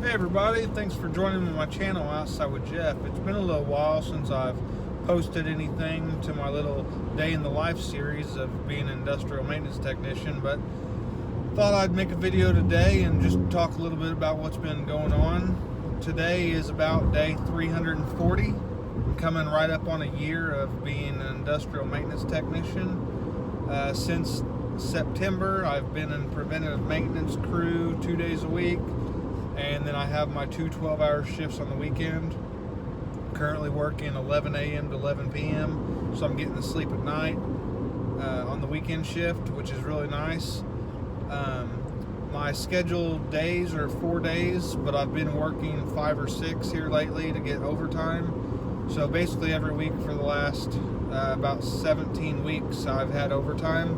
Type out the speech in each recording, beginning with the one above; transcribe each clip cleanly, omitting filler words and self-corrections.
Hey everybody, thanks for joining me on my channel Outside with Jeff. It's been a little while since I've posted anything to my little day in the life series of being an industrial maintenance technician, but thought I'd make a video today and just talk a little bit about what's been going on. Today is about day 340. I'm coming right up on a year of being an industrial maintenance technician. Since September, I've been in preventative maintenance crew 2 days a week. And then I have my two 12-hour shifts on the weekend. Currently working 11 a.m. to 11 p.m. So I'm getting to sleep at night on the weekend shift, which is really nice. My scheduled days are 4 days, but I've been working 5 or 6 here lately to get overtime. So basically every week for the last about 17 weeks I've had overtime.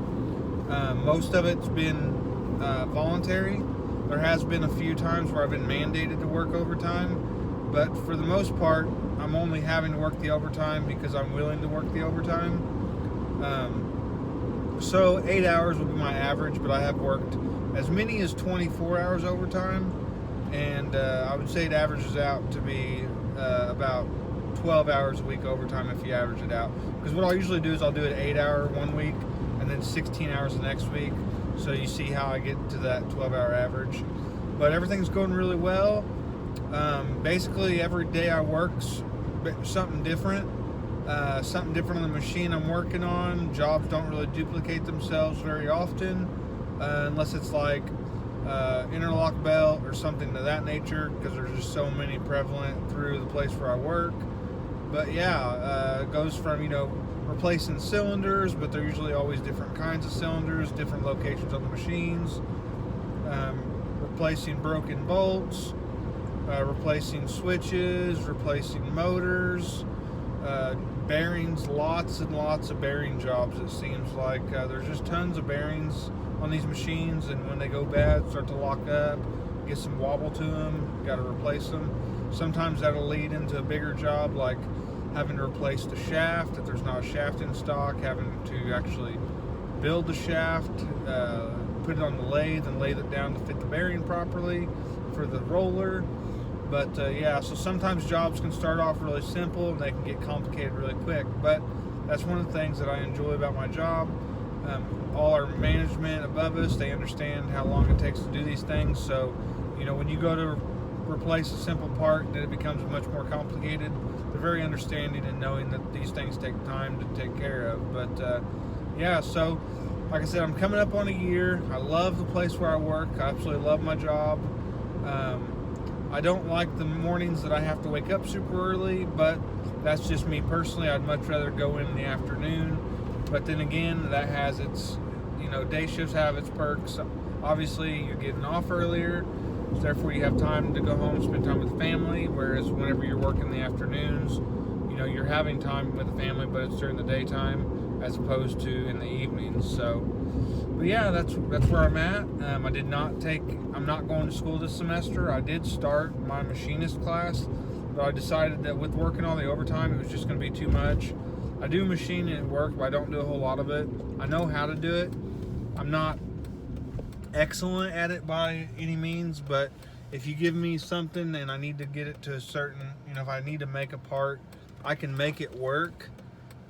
Most of it's been voluntary. There has been a few times where I've been mandated to work overtime, but for the most part, I'm only having to work the overtime because I'm willing to work the overtime. So 8 hours would be my average, but I have worked as many as 24 hours overtime, and I would say it averages out to be about 12 hours a week overtime if you average it out. Because what I'll usually do is I'll do an 8-hour one week and then 16 hours the next week. So you see how I get to that 12-hour average. But everything's going really well. Basically, every day I work something different. Something different on the machine I'm working on. Jobs don't really duplicate themselves very often. Unless it's like interlock belt or something to that nature, because there's just so many prevalent through the place where I work. But yeah, it goes from, replacing cylinders, but they're usually always different kinds of cylinders, different locations on the machines, replacing broken bolts, replacing switches, replacing motors, bearings, lots and lots of bearing jobs. It seems like there's just tons of bearings on these machines, and when they go bad, start to lock up, get some wobble to them, got to replace them. Sometimes that'll lead into a bigger job, like having to replace the shaft if there's not a shaft in stock, having to actually build the shaft, put it on the lathe and lathe it down to fit the bearing properly for the roller. But yeah, so sometimes jobs can start off really simple and they can get complicated really quick, but that's one of the things that I enjoy about my job. All our management above us, they understand how long it takes to do these things, so when you go to replace a simple part, then it becomes much more complicated. They're very understanding in knowing that these things take time to take care of. But yeah, so like I said, I'm coming up on a year. I love the place where I work. I absolutely love my job. I don't like the mornings that I have to wake up super early, but that's just me personally. I'd much rather go in the afternoon. But then again, that has its, day shifts have its perks. Obviously, you're getting off earlier, so therefore you have time to go home and spend time with the family, whereas whenever you're working in the afternoons, you're having time with the family, but it's during the daytime as opposed to in the evenings. So, but yeah, that's where I'm at. I'm not going to school this semester. I did start my machinist class, but I decided that with working all the overtime, it was just going to be too much. I do machining at work, but I don't do a whole lot of it. I know how to do it. I'm not excellent at it by any means, but if you give me something and I need to get it to a certain, if I need to make a part, I can make it work.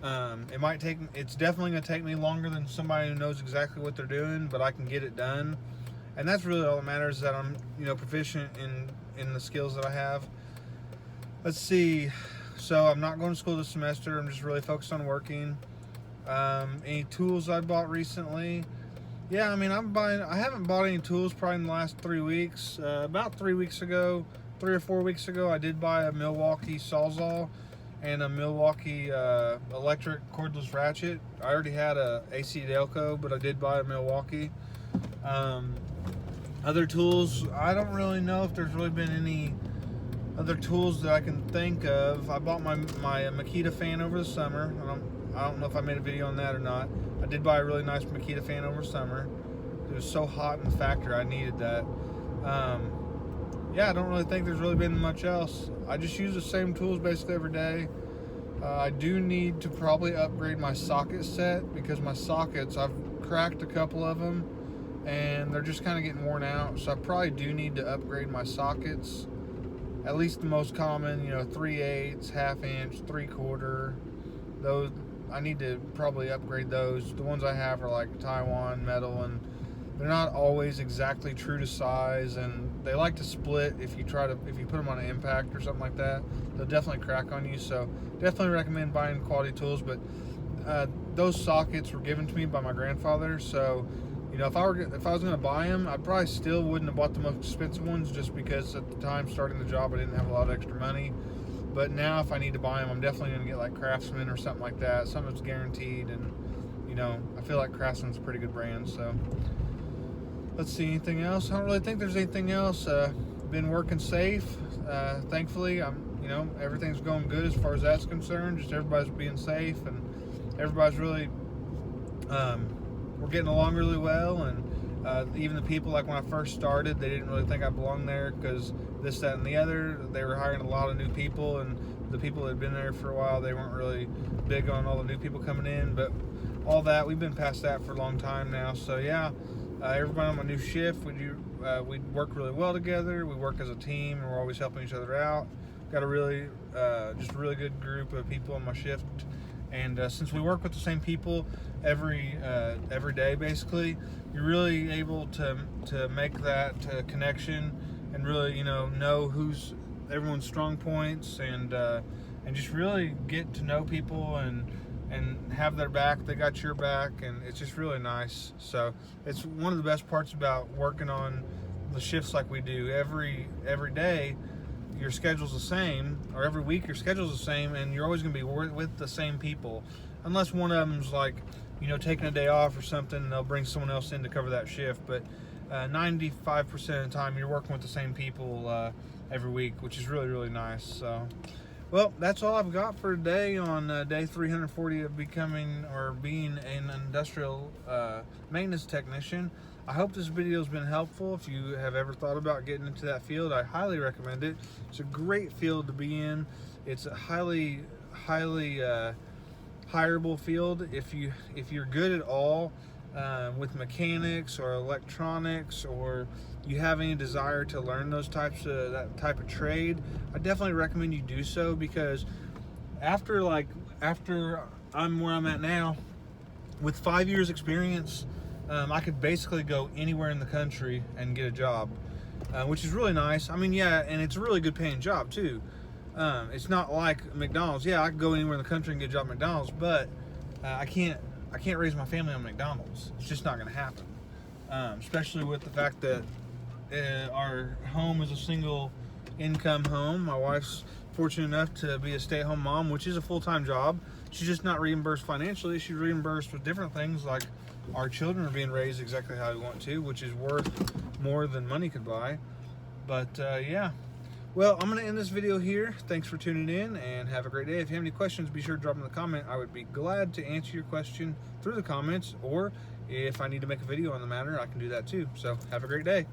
It's definitely going to take me longer than somebody who knows exactly what they're doing, but I can get it done. And that's really all that matters, is that I'm, proficient in the skills that I have. Let's see. So I'm not going to school this semester. I'm just really focused on working. Any tools I bought recently? Yeah, I haven't bought any tools probably in the last 3 weeks. About 3 or 4 weeks ago, I did buy a Milwaukee Sawzall and a Milwaukee electric cordless ratchet. I already had a AC Delco, but I did buy a Milwaukee. Other tools, I don't really know if there's really been any other tools that I can think of. I bought my Makita fan over the summer. I don't know if I made a video on that or not. I did buy a really nice Makita fan over summer. It was so hot in the factory, I needed that. Yeah, I don't really think there's really been much else. I just use the same tools basically every day. I do need to probably upgrade my socket set, because my sockets, I've cracked a couple of them, and they're just kind of getting worn out. So I probably do need to upgrade my sockets. At least the most common, 3/8, 1/2 inch, 3/4. Those I need to probably upgrade those. The ones I have are like Taiwan metal, and they're not always exactly true to size, and they like to split if you put them on an impact or something like that. They'll definitely crack on you. So definitely recommend buying quality tools. But those sockets were given to me by my grandfather, so if I was going to buy them, I probably still wouldn't have bought the most expensive ones, just because at the time starting the job I didn't have a lot of extra money. But now if I need to buy them, I'm definitely going to get like Craftsman or something like that, something that's guaranteed. And I feel like Craftsman's a pretty good brand. So let's see, anything else? I don't really think there's anything else. Been working safe, thankfully. Everything's going good as far as that's concerned. Just everybody's being safe, and everybody's really we're getting along really well. And even the people, like when I first started, they didn't really think I belonged there because this, that, and the other. They were hiring a lot of new people, and the people that had been there for a while, they weren't really big on all the new people coming in. But all that, we've been past that for a long time now. So yeah, everybody on my new shift, we work really well together. We work as a team, and we're always helping each other out. Got a really just a really good group of people on my shift. And since we work with the same people every day, basically, you're really able to make that connection, and really know who's everyone's strong points, and just really get to know people and have their back. They got your back, and it's just really nice. So it's one of the best parts about working on the shifts like we do. Every day your schedule's the same, or every week your schedule's the same, and you're always going to be with the same people, unless one of them's like taking a day off or something, and they'll bring someone else in to cover that shift. But 95% of the time you're working with the same people every week, which is really, really nice. So well, that's all I've got for today on day 340 of being an industrial maintenance technician. I hope this video has been helpful. If you have ever thought about getting into that field, I highly recommend it. It's a great field to be in. It's a highly hireable field. If you're good at all with mechanics or electronics, or you have any desire to learn that type of trade, I definitely recommend you do so, because after I'm where I'm at now, with 5 years experience, I could basically go anywhere in the country and get a job, which is really nice. I mean, yeah, and it's a really good paying job too. It's not like McDonald's. Yeah, I could go anywhere in the country and get a job at McDonald's, but I can't raise my family on McDonald's. It's just not going to happen, especially with the fact that our home is a single income home. My wife's fortunate enough to be a stay-at-home mom, which is a full-time job. She's just not reimbursed financially. She's reimbursed with different things, like our children are being raised exactly how we want to, which is worth more than money could buy. But yeah, well, I'm going to end this video here. Thanks for tuning in, and have a great day. If you have any questions, be sure to drop them in the comment. I would be glad to answer your question through the comments, or if I need to make a video on the matter, I can do that too. So have a great day.